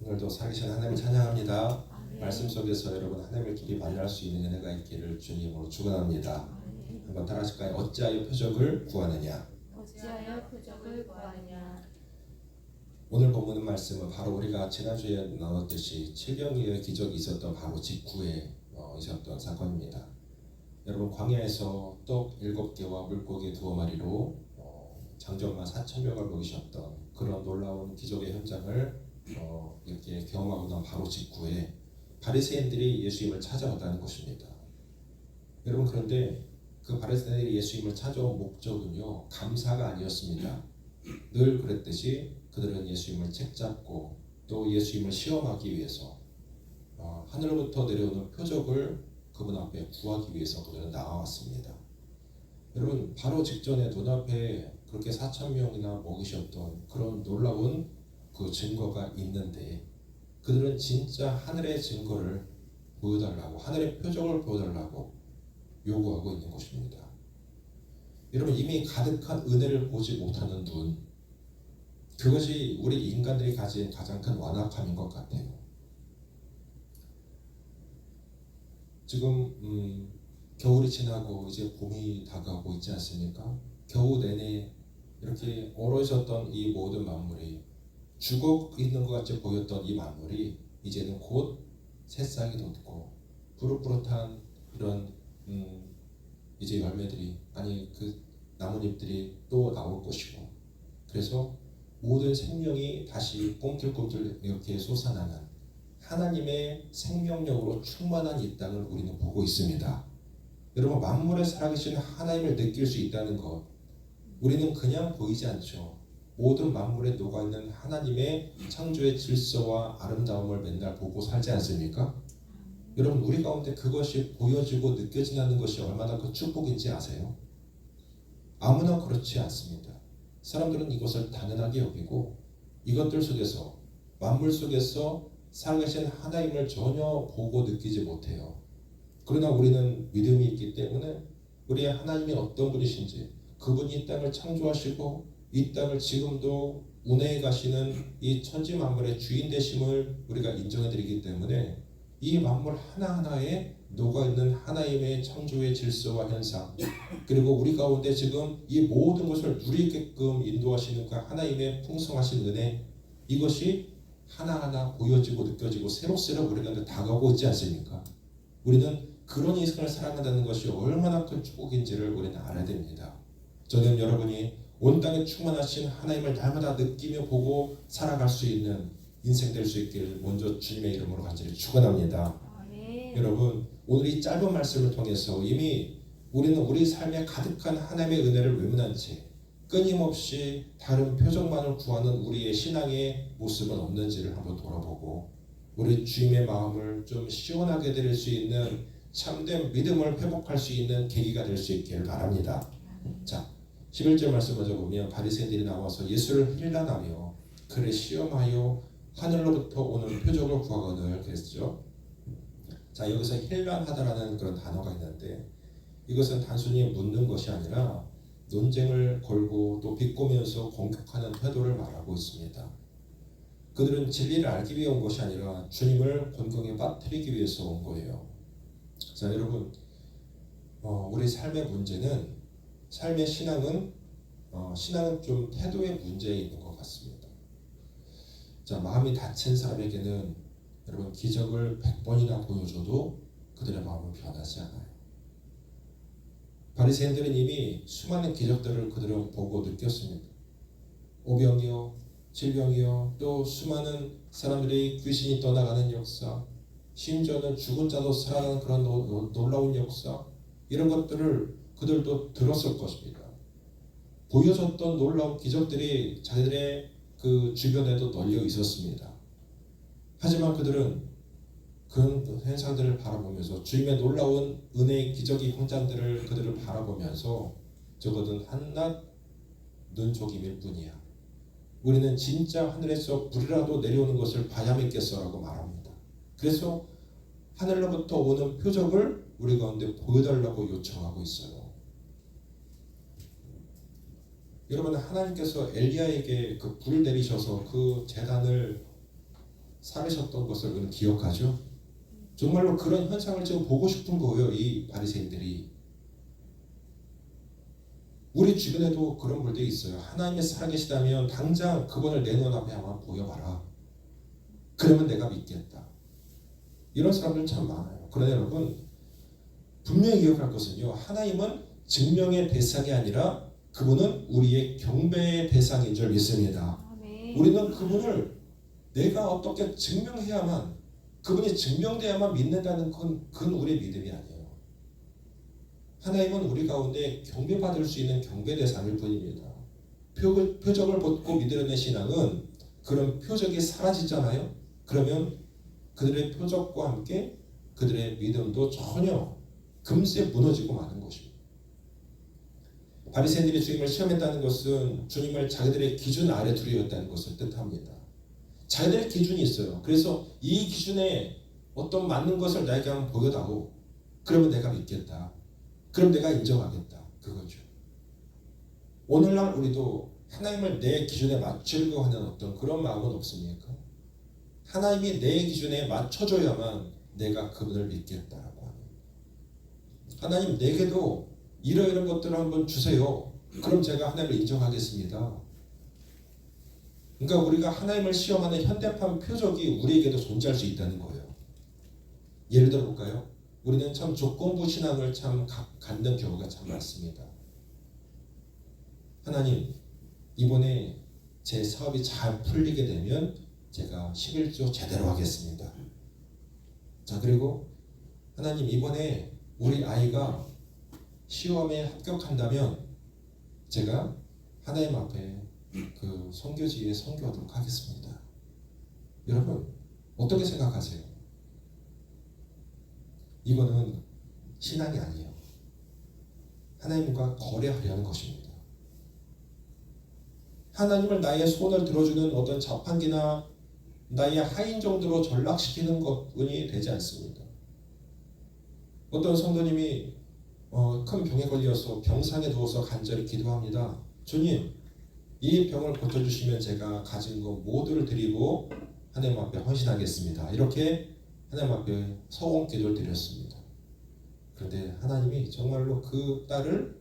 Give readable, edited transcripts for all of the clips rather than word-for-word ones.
오늘도 살아계신 하나님을 찬양합니다. 말씀 속에서 여러분 하나님을 깊이 만날 수 있는 은혜가 있기를 주님으로 축원합니다. 한번 따라하실까요? 어찌하여 표적을 구하느냐? 어찌하여 표적을 구하느냐? 오늘 본문 말씀은 바로 우리가 지난주에 나눴듯이 7병의 기적이 있었던 바로 직후에 있었던 사건입니다. 여러분 광야에서 떡 7개와 물고기 2마리로 장정만 4,000명을 먹이셨던 그런 놀라운 기적의 현장을 이렇게 경험하고 난 바로 직후에 바리새인들이 예수님을 찾아왔다는 것입니다. 여러분 그런데 그 바리새인들이 예수님을 찾아온 목적은요 감사가 아니었습니다. 늘 그랬듯이 그들은 예수님을 책잡고 또 예수님을 시험하기 위해서 하늘로부터 내려오는 표적을 그분 앞에 구하기 위해서 그들은 나와왔습니다. 여러분 바로 직전에 눈앞에 그렇게 4,000명이나 먹이셨던 그런 놀라운 그 증거가 있는데 그들은 진짜 하늘의 증거를 보여달라고 하늘의 표적을 보여달라고 요구하고 있는 것입니다. 여러분 이미 가득한 은혜를 보지 못하는 눈, 그것이 우리 인간들이 가진 가장 큰 완악함인 것 같아요. 지금 겨울이 지나고 이제 봄이 다가오고 있지 않습니까? 겨우 내내 이렇게 얼어있었던 이 모든 만물이 죽어 있는 것 같이 보였던 이 만물이 이제는 곧 새싹이 돋고 푸릇푸릇한 이런 이제 열매들이 아니 그 나뭇잎들이 또 나올 것이고 그래서 모든 생명이 다시 꿈틀꿈틀 이렇게 솟아나는 하나님의 생명력으로 충만한 이 땅을 우리는 보고 있습니다. 여러분 만물에 살아계신 하나님을 느낄 수 있다는 것 우리는 그냥 보이지 않죠. 모든 만물에 녹아있는 하나님의 창조의 질서와 아름다움을 맨날 보고 살지 않습니까? 여러분 우리 가운데 그것이 보여지고 느껴지는 것이 얼마나 그 축복인지 아세요? 아무나 그렇지 않습니다. 사람들은 이것을 당연하게 여기고 이것들 속에서 만물 속에서 살아계신 하나님을 전혀 보고 느끼지 못해요. 그러나 우리는 믿음이 있기 때문에 우리의 하나님이 어떤 분이신지 그분이 이 땅을 창조하시고 이 땅을 지금도 운행해 가시는 이 천지 만물의 주인 되심을 우리가 인정해 드리기 때문에 이 만물 하나하나에 녹아있는 하나님의 창조의 질서와 현상 그리고 우리 가운데 지금 이 모든 것을 누리게끔 인도하시는 그 하나님의 풍성하신 은혜 이것이 하나하나 보여지고 느껴지고 새록새록 우리가 다가오고 있지 않습니까? 우리는 그런 인생을 살아간다는 것이 얼마나 큰 축복인지를 우리는 알아야 됩니다. 저는 여러분이 온 땅에 충만하신 하나님을 날마다 느끼며 보고 살아갈 수 있는 인생 될 수 있기를 먼저 주님의 이름으로 간절히 축원합니다. 여러분 오늘 이 짧은 말씀을 통해서 이미 우리는 우리 삶에 가득한 하나님의 은혜를 외면한 채 끊임없이 다른 표적만을 구하는 우리의 신앙의 모습은 없는지를 한번 돌아보고 우리 주님의 마음을 좀 시원하게 드릴 수 있는 참된 믿음을 회복할 수 있는 계기가 될 수 있기를 바랍니다. 자 11절 말씀 먼저 보면 바리새인들이 나와서 예수를 힐난하며 그를 시험하여 하늘로부터 오는 표적을 구하거늘 그랬죠. 자 여기서 힐난하다라는 그런 단어가 있는데 이것은 단순히 묻는 것이 아니라 논쟁을 걸고 또 비꼬면서 공격하는 태도를 말하고 있습니다. 그들은 진리를 알기 위해 온 것이 아니라 주님을 곤경에 빠뜨리기 위해서 온 거예요. 자 여러분 우리 삶의 문제는 삶의 신앙은 좀 태도의 문제에 있는 것 같습니다. 자 마음이 다친 사람에게는 여러분 기적을 100번이나 보여줘도 그들의 마음은 변하지 않아요. 바리새인들은 이미 수많은 기적들을 그들은 보고 느꼈습니다. 오병이요, 질병이요, 또 수많은 사람들이 귀신이 떠나가는 역사, 심지어는 죽은 자도 살아나는 그런 놀라운 역사 이런 것들을 그들도 들었을 것입니다. 보여줬던 놀라운 기적들이 자기들의 그 주변에도 널려 있었습니다. 하지만 그들은 그런 현상들을 바라보면서 주님의 놀라운 은혜의 기적의 현장들을 그들을 바라보면서 적어도 한낱 눈속임일 뿐이야. 우리는 진짜 하늘에서 불이라도 내려오는 것을 봐야 믿겠어라고 말합니다. 그래서 하늘로부터 오는 표적을 우리 가운데 보여달라고 요청하고 있어요. 여러분 하나님께서 엘리야에게 그 불을 내리셔서 그 제단을 살으셨던 것을 우리는 기억하죠. 정말로 그런 현상을 지금 보고 싶은 거예요. 이 바리새인들이. 우리 주변에도 그런 분들이 있어요. 하나님이 살아계시다면 당장 그분을 내 눈앞에 한번 보여봐라. 그러면 내가 믿겠다. 이런 사람들 참 많아요. 그러나 여러분 분명히 기억할 것은요. 하나님은 증명의 대상이 아니라 그분은 우리의 경배의 대상인 줄 믿습니다. 아멘. 우리는 그분을 내가 어떻게 증명해야만, 그분이 증명돼야만 믿는다는 그건 우리의 믿음이 아니에요. 하나님은 우리 가운데 경배받을 수 있는 경배 대상일 뿐입니다. 표적을 벗고 믿으려는 신앙은 그런 표적이 사라지잖아요. 그러면 그들의 표적과 함께 그들의 믿음도 전혀 금세 무너지고 마는 것입니다. 바리새인들이 주님을 시험했다는 것은 주님을 자기들의 기준 아래 두려웠다는 것을 뜻합니다. 자기들의 기준이 있어요. 그래서 이 기준에 어떤 맞는 것을 나에게 한번 보여다오. 그러면 내가 믿겠다. 그럼 내가 인정하겠다. 그거죠. 오늘날 우리도 하나님을 내 기준에 맞추려고 하는 어떤 그런 마음은 없습니까? 하나님이 내 기준에 맞춰줘야만 내가 그분을 믿겠다라고 하는. 하나님 내게도 이러이러한 것들을 한번 주세요. 그럼 제가 하나님을 인정하겠습니다. 그러니까 우리가 하나님을 시험하는 현대판 표적이 우리에게도 존재할 수 있다는 거예요. 예를 들어 볼까요? 우리는 참 조건부 신앙을 참 갖는 경우가 참 많습니다. 하나님, 이번에 제 사업이 잘 풀리게 되면 제가 11조 제대로 하겠습니다. 자, 그리고 하나님, 이번에 우리 아이가 시험에 합격한다면 제가 하나님 앞에 그 선교지에 선교하도록 하겠습니다. 여러분 어떻게 생각하세요? 이거는 신앙이 아니에요. 하나님과 거래하려는 것입니다. 하나님을 나의 소원을 들어주는 어떤 자판기나 나의 하인 정도로 전락시키는 것뿐이 되지 않습니다. 어떤 성도님이 큰 병에 걸려서 병상에 누워서 간절히 기도합니다. 주님, 이 병을 고쳐주시면 제가 가진 것 모두를 드리고 하나님 앞에 헌신하겠습니다. 이렇게 하나님 앞에 서원 기도를 드렸습니다. 그런데 하나님이 정말로 그 딸을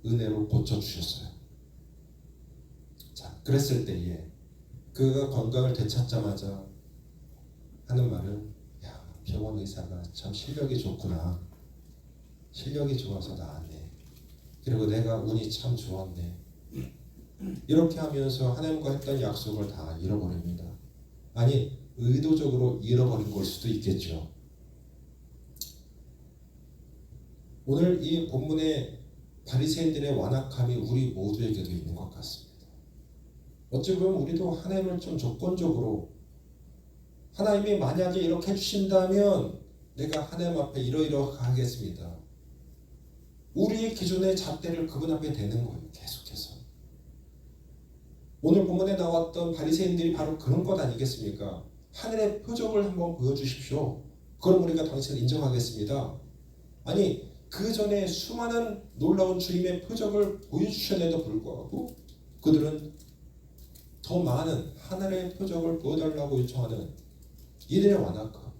은혜로 고쳐주셨어요. 자, 그랬을 때에 그가 건강을 되찾자마자 하는 말은, 야, 병원 의사가 참 실력이 좋구나. 실력이 좋아서 나았네. 그리고 내가 운이 참 좋았네. 이렇게 하면서 하나님과 했던 약속을 다 잃어버립니다. 아니, 의도적으로 잃어버린 걸 수도 있겠죠. 오늘 이 본문의 바리새인들의 완악함이 우리 모두에게도 있는 것 같습니다. 어찌 보면 우리도 하나님을 좀 조건적으로, 하나님이 만약에 이렇게 해주신다면 내가 하나님 앞에 이러이러하겠습니다. 우리의 기준의 잣대를 그분 앞에 대는 거예요. 계속해서. 오늘 본문에 나왔던 바리새인들이 바로 그런 것 아니겠습니까? 하늘의 표적을 한번 보여주십시오. 그럼 우리가 당신을 인정하겠습니다. 아니, 그 전에 수많은 놀라운 주님의 표적을 보여주셨는데도 불구하고 그들은 더 많은 하늘의 표적을 보여달라고 요청하는 이들의 완악함.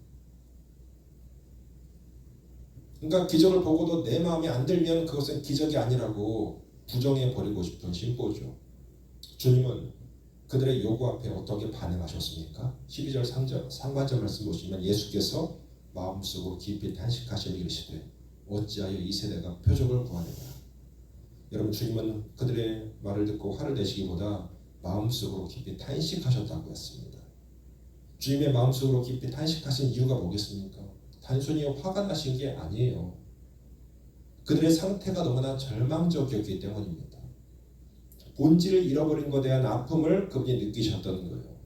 그러니까 기적을 보고도 내 마음에 안 들면 그것은 기적이 아니라고 부정해버리고 싶은 심보죠. 주님은 그들의 요구 앞에 어떻게 반응하셨습니까? 12절 상반절 말씀 보시면 예수께서 마음속으로 깊이 탄식하시며 이르시되 어찌하여 이 세대가 표적을 구하느냐. 여러분, 주님은 그들의 말을 듣고 화를 내시기보다 마음속으로 깊이 탄식하셨다고 했습니다. 주님의 마음속으로 깊이 탄식하신 이유가 뭐겠습니까? 단순히 화가 나신 게 아니에요. 그들의 상태가 너무나 절망적이었기 때문입니다. 본질을 잃어버린 것에 대한 아픔을 그분이 느끼셨던 거예요.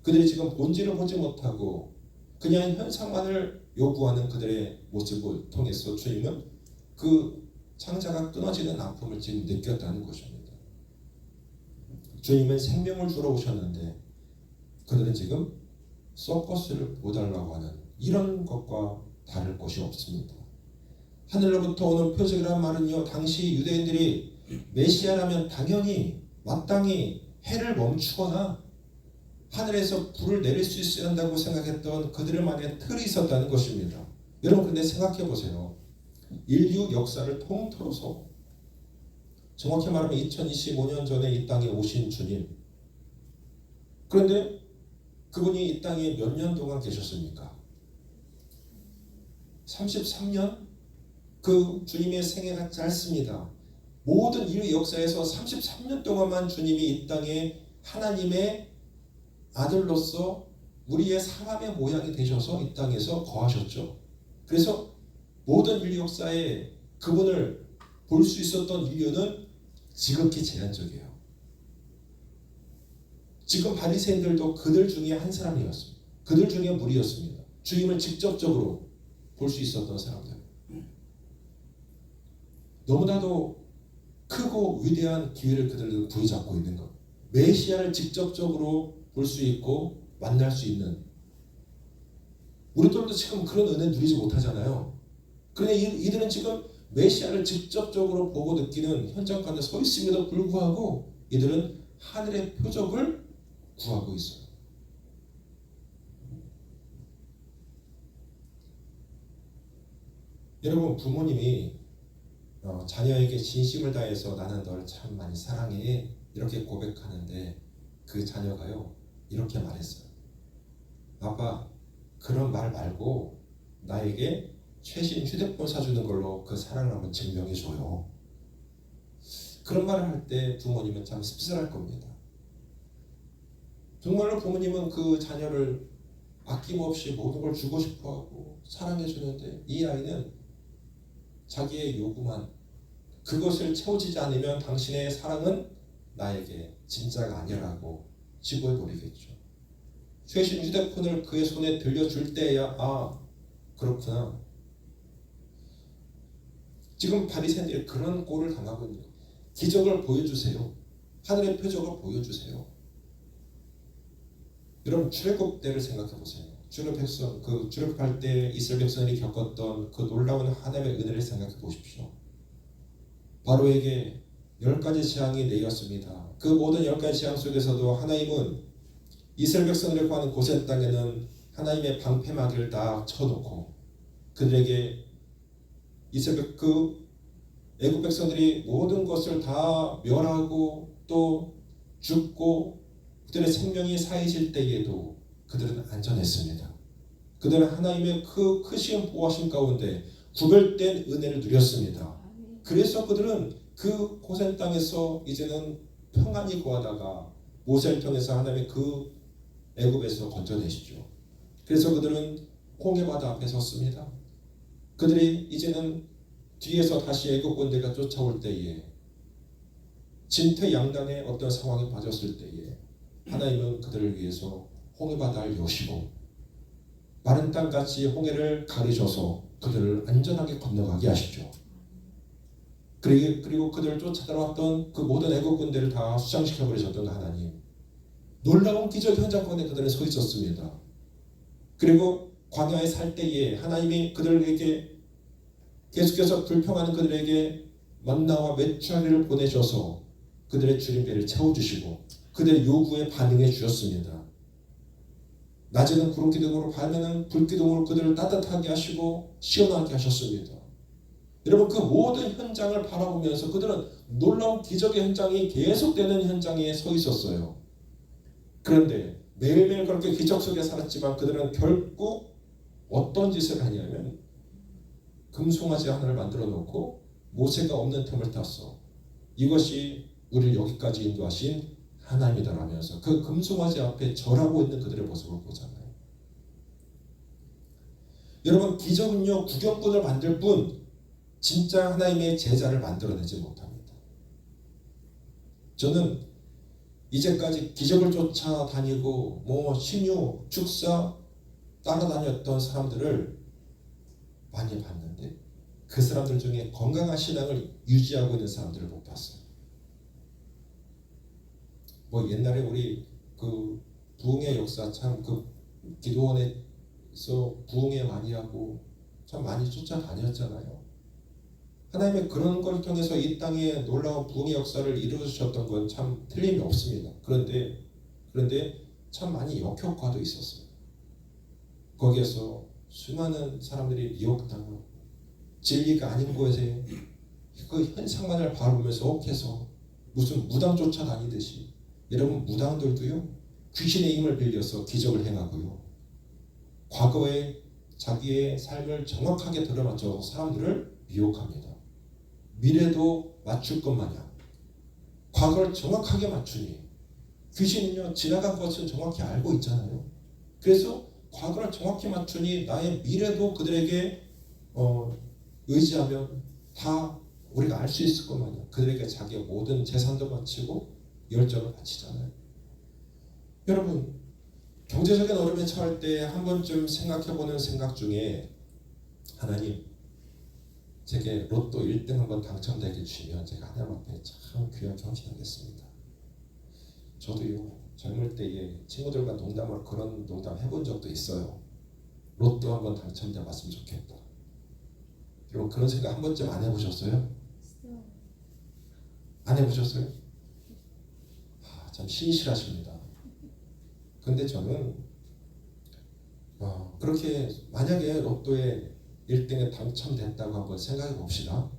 그들이 지금 본질을 보지 못하고 그냥 현상만을 요구하는 그들의 모습을 통해서 주님은 그 창자가 끊어지는 아픔을 지금 느꼈다는 것입니다. 주님은 생명을 주러 오셨는데 그들은 지금 서커스를 보달라고 하는 이런 것과 다를 것이 없습니다. 하늘로부터 오는 표적이란 말은요, 당시 유대인들이 메시아라면 당연히 마땅히 해를 멈추거나 하늘에서 불을 내릴 수 있어야 한다고 생각했던 그들만의 틀이 있었다는 것입니다. 여러분 근데 생각해 보세요. 인류 역사를 통틀어서 정확히 말하면 2025년 전에 이 땅에 오신 주님, 그런데 그분이 이 땅에 몇 년 동안 계셨습니까? 33년? 그 주님의 생애가 짧습니다. 모든 인류 역사에서 33년 동안만 주님이 이 땅에 하나님의 아들로서 우리의 사람의 모양이 되셔서 이 땅에서 거하셨죠. 그래서 모든 인류 역사에 그분을 볼 수 있었던 인류는 지극히 제한적이에요. 지금 바리새인들도 그들 중에 한 사람이었습니다. 그들 중에 무리였습니다. 주님을 직접적으로 볼 수 있었던 사람들. 너무나도 크고 위대한 기회를 그들도 부여잡고 있는 것. 메시아를 직접적으로 볼 수 있고 만날 수 있는. 우리들도 지금 그런 은혜 누리지 못하잖아요. 그런데 이들은 지금 메시아를 직접적으로 보고 느끼는 현장 가운데 서 있음에도 불구하고 이들은 하늘의 표적을 구하고 있어요. 여러분 부모님이 자녀에게 진심을 다해서 나는 널 참 많이 사랑해 이렇게 고백하는데 그 자녀가요 이렇게 말했어요. 아빠 그런 말 말고 나에게 최신 휴대폰 사주는 걸로 그 사랑을 한번 증명해줘요. 그런 말을 할 때 부모님은 참 씁쓸할 겁니다. 정말로 부모님은 그 자녀를 아낌없이 모든 걸 주고 싶어하고 사랑해주는데 이 아이는 자기의 요구만, 그것을 채워지지 않으면 당신의 사랑은 나에게 진짜가 아니라고 지고해버리겠죠. 최신 휴대폰을 그의 손에 들려줄 때야 그렇구나. 지금 바리새인들이 그런 꼴을 당하고 있는 거예요. 기적을 보여주세요. 하늘의 표적을 보여주세요. 여러분 출애굽 때를 생각해 보세요. 출애굽할 때 이스라엘 백성들이 겪었던 그 놀라운 하나님의 은혜를 생각해 보십시오. 바로에게 10가지 재앙이 내렸습니다. 그 모든 10가지 재앙 속에서도 하나님은 이스라엘 백성들을 구하는 고센 땅에는 하나님의 방패막이를 다 쳐놓고 그들에게 애굽 백성들이 모든 것을 다 멸하고 또 죽고 그들의 생명이 사해질 때에도 그들은 안전했습니다. 그들은 하나님의 크신 보호하심 가운데 구별된 은혜를 누렸습니다. 그래서 그들은 그 고센 땅에서 이제는 평안히 거하다가 모세를 통해서 하나님의 그 애굽에서 건져내시죠. 그래서 그들은 홍해바다 앞에 섰습니다. 그들이 이제는 뒤에서 다시 애굽 군대가 쫓아올 때에 진퇴양난의 어떤 상황에 빠졌을 때에 하나님은 그들을 위해서 홍해바다를 여시고 마른 땅같이 홍해를 가르셔서 그들을 안전하게 건너가게 하시죠. 그리고 그들을 쫓아들어왔던 그 모든 애국 군대를 다 수장시켜버리셨던 하나님, 놀라운 기적 현장 가운데 그들은 서 있었습니다. 그리고 광야에 살 때에 하나님이 그들에게 계속해서 불평하는 그들에게 만나와 메추라기를 보내셔서 그들의 주림배를 채워주시고 그들의 요구에 반응해 주셨습니다. 낮에는 구름기둥으로 밤에는 불기둥으로 그들을 따뜻하게 하시고 시원하게 하셨습니다. 여러분 그 모든 현장을 바라보면서 그들은 놀라운 기적의 현장이 계속되는 현장에 서 있었어요. 그런데 매일매일 그렇게 기적 속에 살았지만 그들은 결국 어떤 짓을 하냐면 금송아지 하나를 만들어 놓고 모세가 없는 틈을 탔어. 이것이 우리를 여기까지 인도하신 하나님이다라면서 그 금송아지 앞에 절하고 있는 그들의 모습을 보잖아요. 여러분 기적은요 구경꾼을 만들 뿐 진짜 하나님의 제자를 만들어내지 못합니다. 저는 이제까지 기적을 쫓아다니고 신유, 축사 따라다녔던 사람들을 많이 봤는데 그 사람들 중에 건강한 신앙을 유지하고 있는 사람들을 못 봤어요. 옛날에 우리 그 부흥의 역사 참 그 기도원에서 부흥회 많이 하고 참 많이 쫓아다녔잖아요. 하나님의 그런 걸 통해서 이 땅에 놀라운 부흥의 역사를 이루어주셨던 건 참 틀림이 없습니다. 그런데 참 많이 역효과도 있었어요. 거기에서 수많은 사람들이 미혹당하고 진리가 아닌 곳에 그 현상만을 바라보면서 혹해서 무슨 무당 쫓아다니듯이, 여러분 무당들도요 귀신의 힘을 빌려서 기적을 행하고요, 과거에 자기의 삶을 정확하게 들어맞춰서 사람들을 미혹합니다. 미래도 맞출 것 마냥 과거를 정확하게 맞추니, 귀신은요 지나간 것은 정확히 알고 있잖아요. 그래서 과거를 정확히 맞추니 나의 미래도 그들에게 의지하면 다 우리가 알 수 있을 것 마냥 그들에게 자기의 모든 재산도 바치고 열정을 바치잖아요. 여러분, 경제적인 어려움에 처할 때 한 번쯤 생각해보는 생각 중에, 하나님 제게 로또 1등 한번 당첨되게 주시면 제가 하나님 앞에 참 귀한 경신하겠습니다. 저도요 젊을 때에 친구들과 농담으로 그런 농담 해본 적도 있어요. 로또 한번 당첨돼 봤으면 좋겠다. 여러분 그런 생각 한 번쯤 안 해보셨어요? 안 해보셨어요? 참 신실하십니다. 근데 저는 그렇게 만약에 로또에 1등에 당첨됐다고 한번 생각해 봅시다.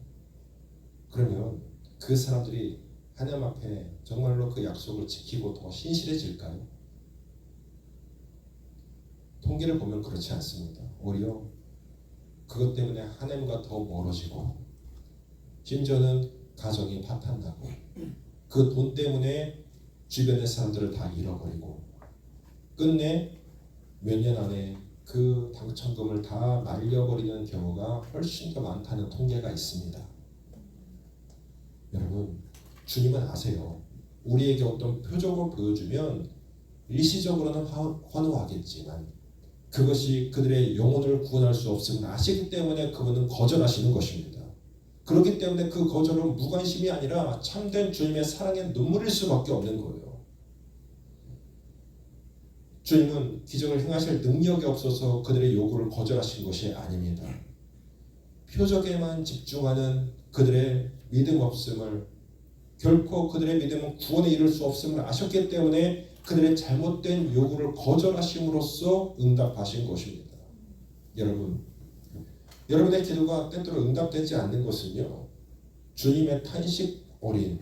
그러면 그 사람들이 하나님 앞에 정말로 그 약속을 지키고 더 신실해질까요? 통계를 보면 그렇지 않습니다. 오히려 그것 때문에 하나님과 더 멀어지고, 심지어는 가정이 파탄나고, 그 돈 때문에 주변의 사람들을 다 잃어버리고, 끝내 몇 년 안에 그 당첨금을 다 날려버리는 경우가 훨씬 더 많다는 통계가 있습니다. 여러분, 주님은 아세요. 우리에게 어떤 표적을 보여주면 일시적으로는 환호하겠지만 그것이 그들의 영혼을 구원할 수 없음을 아시기 때문에 그분은 거절하시는 것입니다. 그렇기 때문에 그 거절은 무관심이 아니라 참된 주님의 사랑의 눈물일 수밖에 없는 거예요. 주님은 기적을 행하실 능력이 없어서 그들의 요구를 거절하신 것이 아닙니다. 표적에만 집중하는 그들의 믿음 없음을, 결코 그들의 믿음은 구원에 이를 수 없음을 아셨기 때문에 그들의 잘못된 요구를 거절하심으로써 응답하신 것입니다. 여러분, 여러분의 기도가 때때로 응답되지 않는 것은요, 주님의 탄식 어린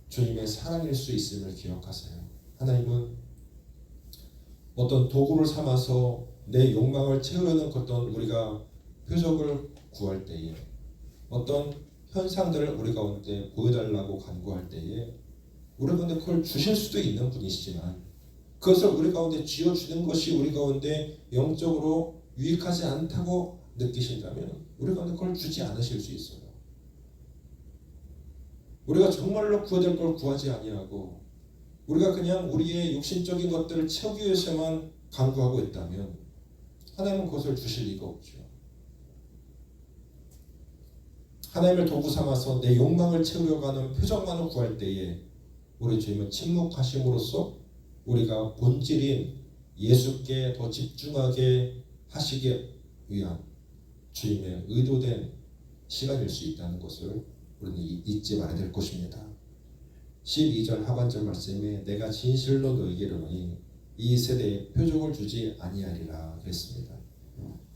주님의 사랑일 수 있음을 기억하세요. 하나님은 어떤 도구를 삼아서 내 욕망을 채우려는 어떤 우리가 표적을 구할 때에, 어떤 현상들을 우리 가운데 보여달라고 간구할 때에 우리 가운데 그걸 주실 수도 있는 분이시지만, 그것을 우리 가운데 쥐어주는 것이 우리 가운데 영적으로 유익하지 않다고 느끼신다면 우리 가운데 그걸 주지 않으실 수 있어요. 우리가 정말로 구해야 될 걸 구하지 아니하고 우리가 그냥 우리의 육신적인 것들을 채우기 위해서만 간구하고 있다면 하나님은 그것을 주실 리가 없죠. 하나님을 도구 삼아서 내 욕망을 채우려고 하는 표적만을 구할 때에 우리 주님은 침묵하심으로써 우리가 본질인 예수께 더 집중하게 하시기 위한 주님의 의도된 시간일 수 있다는 것을 우리는 잊지 말아야 될 것입니다. 12절 하반절 말씀에 내가 진실로 너희에게 이르노니 이 세대에 표적을 주지 아니하리라 그랬습니다.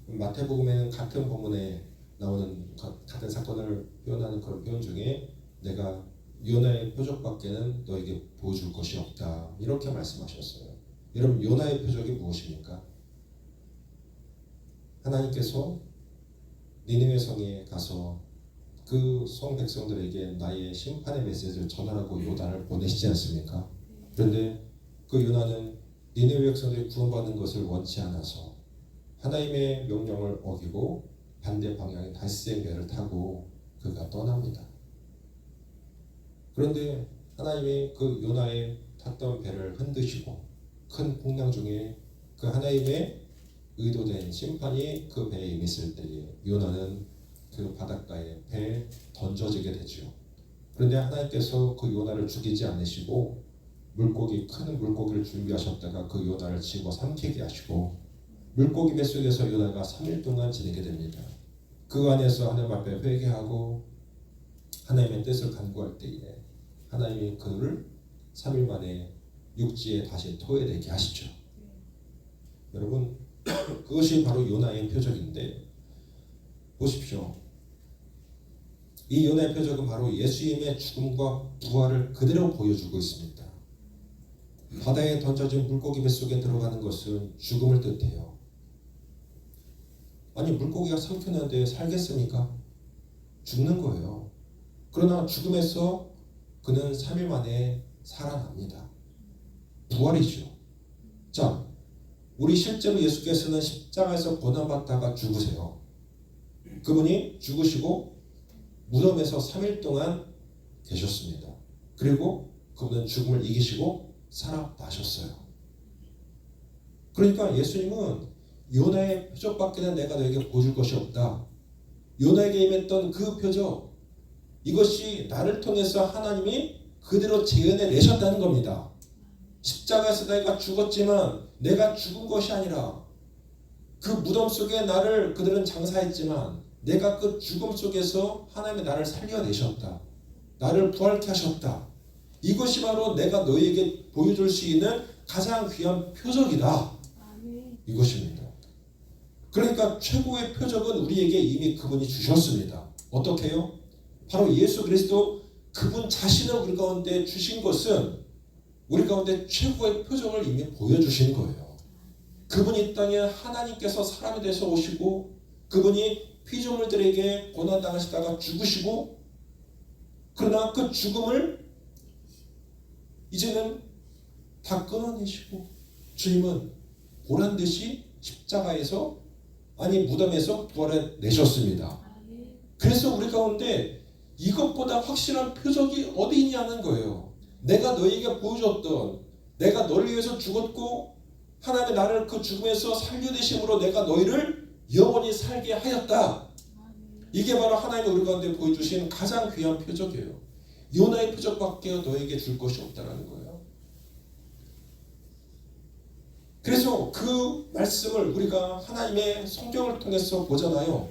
마태복음에는 같은 본문에 나오는 같은 사건을 표현하는 그런 표현 중에 내가 요나의 표적밖에는 너에게 보여줄 것이 없다 이렇게 말씀하셨어요. 여러분, 요나의 표적이 무엇입니까? 하나님께서 니느웨 성에 가서 그 성 백성들에게 나의 심판의 메시지를 전하라고 요나를 보내시지 않습니까? 그런데 그 요나는 니느웨 백성들이 구원받는 것을 원치 않아서 하나님의 명령을 어기고 반대 방향의 다시스의 배를 타고 그가 떠납니다. 그런데 하나님이 그 요나의 탔던 배를 흔드시고 큰 풍랑 중에 그 하나님의 의도된 심판이 그 배에 임했을 때에 요나는 그 바닷가에 배에 던져지게 되죠. 그런데 하나님께서 그 요나를 죽이지 않으시고 큰 물고기를 준비하셨다가 그 요나를 집어 삼키게 하시고 물고기 뱃속에서 요나가 3일 동안 지내게 됩니다. 그 안에서 하나님 앞에 회개하고 하나님의 뜻을 간구할 때에 하나님이 그를 3일 만에 육지에 다시 토해내게 하시죠. 여러분, 그것이 바로 요나의 표적인데 보십시오. 이 요나의 표적은 바로 예수님의 죽음과 부활을 그대로 보여주고 있습니다. 바다에 던져진 물고기 뱃속에 들어가는 것은 죽음을 뜻해요. 아니, 물고기가 삼켰는데 살겠습니까? 죽는 거예요. 그러나 죽음에서 그는 3일 만에 살아납니다. 부활이죠. 자, 우리 실제로 예수께서는 십자가에서 고난받다가 죽으세요. 그분이 죽으시고 무덤에서 3일 동안 계셨습니다. 그리고 그분은 죽음을 이기시고 살아나셨어요. 그러니까 예수님은 요나의 표적밖에는 내가 너에게 보여줄 것이 없다. 요나에게 임했던 그 표적, 이것이 나를 통해서 하나님이 그대로 재현해 내셨다는 겁니다. 십자가에서 내가 죽었지만 내가 죽은 것이 아니라 그 무덤 속에 나를 그들은 장사했지만 내가 그 죽음 속에서 하나님이 나를 살려내셨다. 나를 부활케 하셨다. 이것이 바로 내가 너희에게 보여줄 수 있는 가장 귀한 표적이다. 이것입니다. 그러니까 최고의 표적은 우리에게 이미 그분이 주셨습니다. 어떻게 해요? 바로 예수 그리스도 그분 자신을 우리 가운데 주신 것은 우리 가운데 최고의 표적을 이미 보여주신 거예요. 그분이 이 땅에 하나님께서 사람이 돼서 오시고 그분이 피조물들에게 고난당하시다가 죽으시고 그러나 그 죽음을 이제는 다 끊어내시고 주님은 보란듯이 십자가에서 무덤에서 부활해 내셨습니다. 그래서 우리 가운데 이것보다 확실한 표적이 어디 있냐는 거예요. 내가 너희에게 보여줬던 내가 너를 위해서 죽었고 하나님의 나를 그 죽음에서 살려내심으로 내가 너희를 영원히 살게 하였다. 이게 바로 하나님이 우리 가운데 보여주신 가장 귀한 표적이에요. 요나의 표적밖에 너에게 줄 것이 없다는 거예요. 그래서 그 말씀을 우리가 하나님의 성경을 통해서 보잖아요.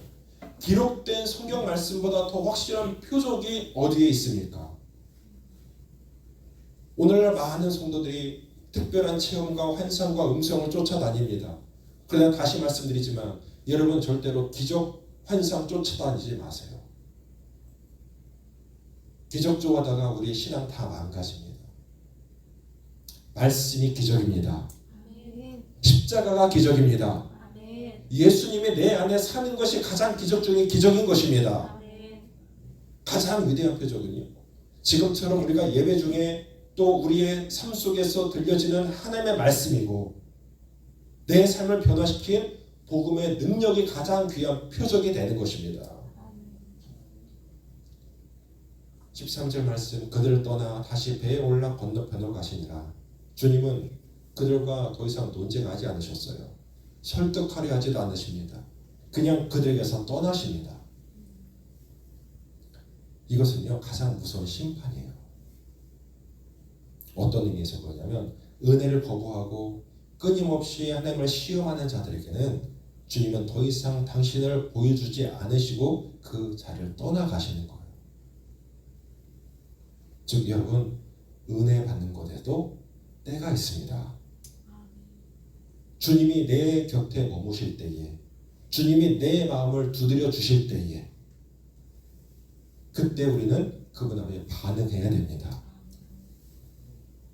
기록된 성경 말씀보다 더 확실한 표적이 어디에 있습니까? 오늘날 많은 성도들이 특별한 체험과 환상과 음성을 쫓아다닙니다. 그러나 다시 말씀드리지만 여러분 절대로 기적, 환상 쫓아다니지 마세요. 기적 좋아하다가 우리의 신앙 다 망가집니다. 말씀이 기적입니다. 십자가가 기적입니다. 예수님이 내 안에 사는 것이 가장 기적 중에 기적인 것입니다. 가장 위대한 표적은요. 지금처럼 우리가 예배 중에 또 우리의 삶 속에서 들려지는 하나님의 말씀이고 내 삶을 변화시킨 복음의 능력이 가장 귀한 표적이 되는 것입니다. 13절 말씀 그들을 떠나 다시 배에 올라 건너편으로 가시니라. 주님은 그들과 더 이상 논쟁하지 않으셨어요. 설득하려 하지도 않으십니다. 그냥 그들에게서 떠나십니다. 이것은요 가장 무서운 심판이에요. 어떤 의미에서 그러냐면 은혜를 거부하고 끊임없이 하나님을 시험하는 자들에게는 주님은 더 이상 당신을 보여주지 않으시고 그 자리를 떠나가시는 거예요. 즉 여러분 은혜 받는 것에도 때가 있습니다. 주님이 내 곁에 머무실 때에 주님이 내 마음을 두드려 주실 때에 그때 우리는 그분 앞에 반응해야 됩니다.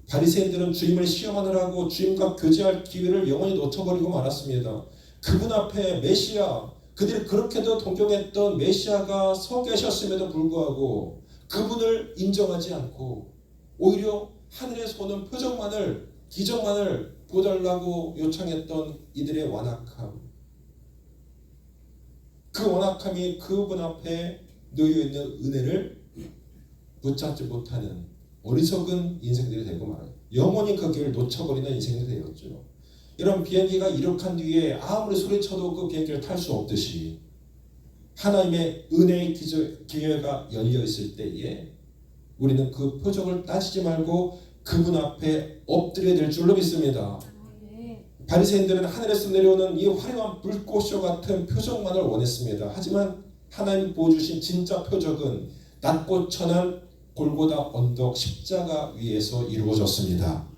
바리새인들은 주님을 시험하느라고 주님과 교제할 기회를 영원히 놓쳐버리고 말았습니다. 그분 앞에 메시아, 그들이 그렇게도 동경했던 메시아가 서 계셨음에도 불구하고 그분을 인정하지 않고 오히려 하늘에서 오는 표적만을 기적만을 보달라고 요청했던 이들의 완악함, 그 완악함이 그분 앞에 놓여있는 은혜를 붙잡지 못하는 어리석은 인생들이 되고 말아요. 영원히 그 기회를 놓쳐버리는 인생들이 되었죠. 이런 비행기가 이륙한 뒤에 아무리 소리쳐도 그 비행기를 탈 수 없듯이 하나님의 은혜의 기회가 열려있을 때에 우리는 그 표적을 따지지 말고 그분 앞에 엎드려야 될 줄로 믿습니다. 바리새인들은 하늘에서 내려오는 이 화려한 불꽃쇼 같은 표적만을 원했습니다. 하지만 하나님 보여주신 진짜 표적은 낮고 천한 골고다 언덕 십자가 위에서 이루어졌습니다.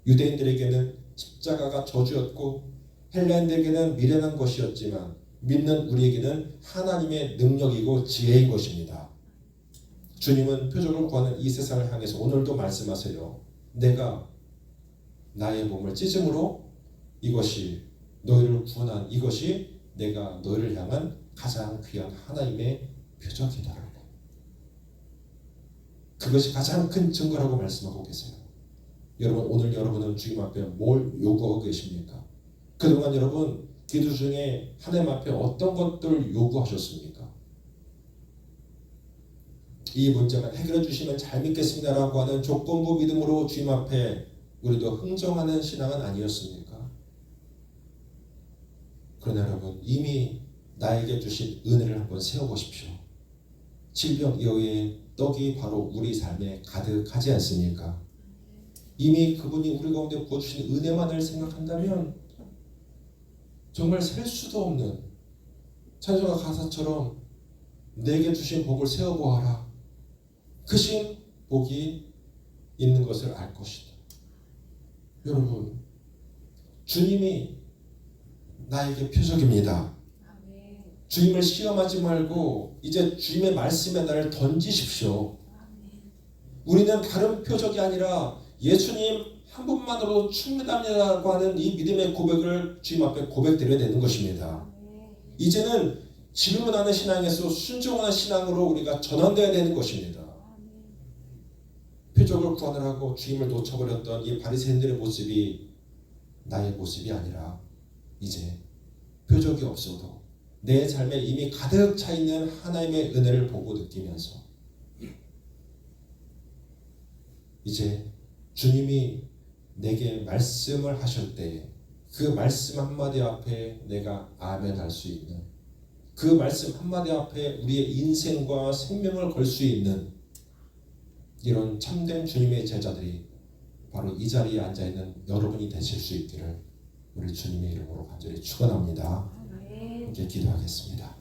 유대인들에게는 십자가가 저주였고 헬라인들에게는 미련한 것이었지만 믿는 우리에게는 하나님의 능력이고 지혜인 것입니다. 주님은 표적을 구하는 이 세상을 향해서 오늘도 말씀하세요. 내가 나의 몸을 찢음으로 이것이 너희를 구원한 이것이 내가 너희를 향한 가장 귀한 하나님의 표적이다라고. 그것이 가장 큰 증거라고 말씀하고 계세요. 여러분, 오늘 여러분은 주님 앞에 뭘 요구하고 계십니까? 그동안 여러분 기도 중에 하나님 앞에 어떤 것들을 요구하셨습니까? 이 문제만 해결해 주시면 잘 믿겠습니다라고 하는 조건부 믿음으로 주님 앞에 우리도 흥정하는 신앙은 아니었습니까? 그러나 여러분, 이미 나에게 주신 은혜를 한번 세워보십시오. 질병 이외에 떡이 바로 우리 삶에 가득하지 않습니까? 이미 그분이 우리 가운데 부어주신 은혜만을 생각한다면 정말 셀 수도 없는 찬송가 가사처럼 내게 주신 복을 세어보아라. 크신 복이 있는 것을 알 것이다. 여러분, 주님이 나에게 표적입니다. 주님을 시험하지 말고 이제 주님의 말씀에 나를 던지십시오. 우리는 다른 표적이 아니라 예수님 한 분만으로 충분합니다라고 하는 이 믿음의 고백을 주님 앞에 고백드려야 되는 것입니다. 이제는 질문하는 신앙에서 순종하는 신앙으로 우리가 전환되어야 되는 것입니다. 표적을 구하느라고 주님을 놓쳐버렸던 이 바리새인들의 모습이 나의 모습이 아니라 이제 표적이 없어도 내 삶에 이미 가득 차 있는 하나님의 은혜를 보고 느끼면서 이제 주님이 내게 말씀을 하실 때 그 말씀 한마디 앞에 내가 아멘 할 수 있는, 그 말씀 한마디 앞에 우리의 인생과 생명을 걸 수 있는 이런 참된 주님의 제자들이 바로 이 자리에 앉아있는 여러분이 되실 수 있기를 우리 주님의 이름으로 간절히 축원합니다. 함께 기도하겠습니다.